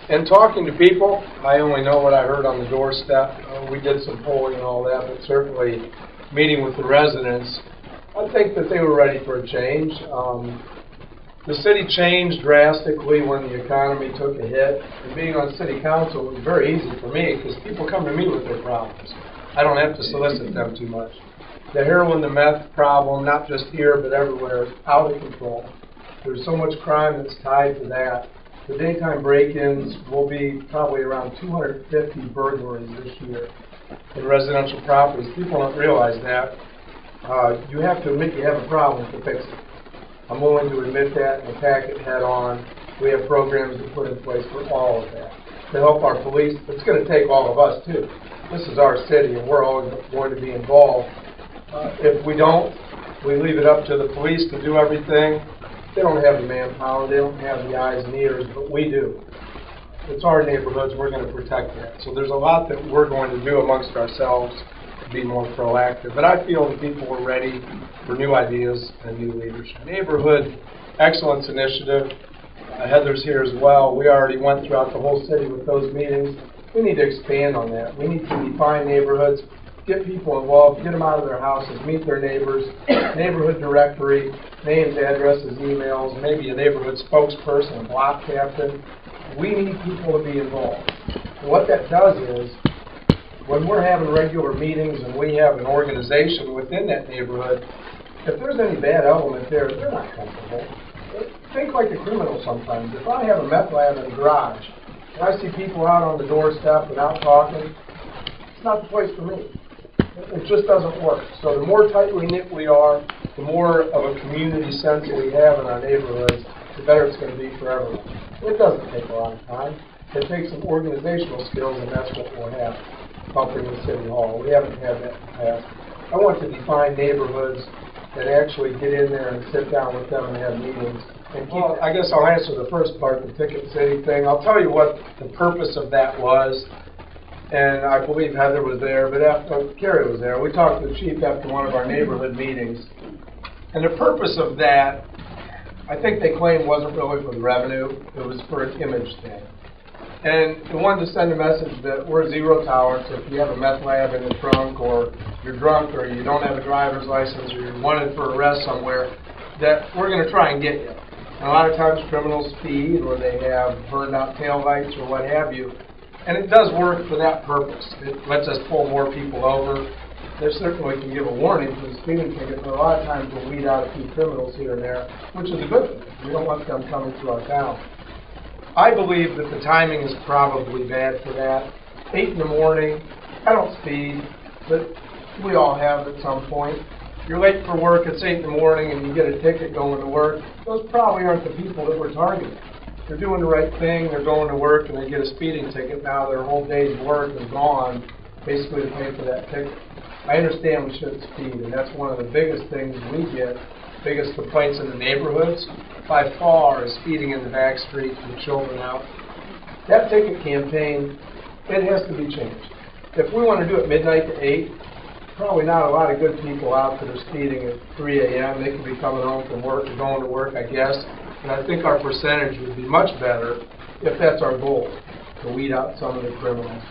In talking to people, I only know what I heard on the doorstep. We did some polling and all that, but certainly meeting with the residents, I think that they were ready for a change. The city changed drastically when the economy took a hit, and being on city council was very easy for me because people come to me with their problems. I don't have to solicit them too much. The heroin, the meth problem, not just here but everywhere, is out of control. There's so much crime that's tied to that. The daytime break-ins will be probably around 250 burglaries this year in residential properties. People don't realize that. You have to admit you have a problem to fix it. I'm willing to admit that and attack it head on. We have programs to put in place for all of that to help our police. It's going to take all of us too. This is our city and we're all going to be involved. If we don't, we leave it up to the police to do everything. They don't have the manpower, they don't have the eyes and ears, but we do. It's our neighborhoods, we're going to protect that. So there's a lot that we're going to do amongst ourselves to be more proactive. But I feel the people are ready for new ideas and new leadership. Neighborhood Excellence Initiative, Heather's here as well. We already went throughout the whole city with those meetings. We need to expand on that. We need to define neighborhoods, get people involved, get them out of their houses, meet their neighbors, neighborhood directory, names, addresses, emails, maybe a neighborhood spokesperson, a block captain. We need people to be involved. And what that does is, when we're having regular meetings and we have an organization within that neighborhood, if there's any bad element there, they're not comfortable. Think like the criminals sometimes. If I have a meth lab in the garage, and I see people out on the doorstep and out talking, it's not the place for me. It just doesn't work. So the more tightly knit we are, the more of a community sense we have in our neighborhoods, the better it's going to be for everyone. It doesn't take a lot of time. It takes some organizational skills, and that's what we'll have up in the City Hall. We haven't had that in the past. I want to define neighborhoods that actually get in there and sit down with them and have meetings. And I guess I'll answer the first part, the Ticket City thing. I'll tell you what the purpose of that was. And I believe Heather was there, but Carrie was there. We talked to the chief after one of our neighborhood meetings. And the purpose of that, I think they claimed wasn't really for the revenue. It was for an image thing. And they wanted to send a message that we're zero tolerance. If you have a meth lab in the trunk, or you're drunk, or you don't have a driver's license, or you're wanted for arrest somewhere, that we're going to try and get you. And a lot of times criminals speed, or they have burned out taillights, or what have you. And it does work for that purpose. It lets us pull more people over. There certainly can give a warning for the speeding ticket, but a lot of times we'll weed out a few criminals here and there, which is a good thing. We don't want them coming through our town. I believe that the timing is probably bad for that. 8 in the morning, I don't speed, but we all have at some point. You're late for work, it's 8 in the morning, and you get a ticket going to work. Those probably aren't the people that we're targeting. They're doing the right thing, they're going to work, and they get a speeding ticket. Now their whole day's work is gone, basically to pay for that ticket. I understand we shouldn't speed, and that's one of the biggest things we get, biggest complaints in the neighborhoods, by far, is speeding in the back streets with children out. That ticket campaign, it has to be changed. If we want to do it midnight to 8, probably not a lot of good people out that are speeding at 3 a.m. They could be coming home from work or going to work, I guess. And I think our percentage would be much better if that's our goal, to weed out some of the criminals.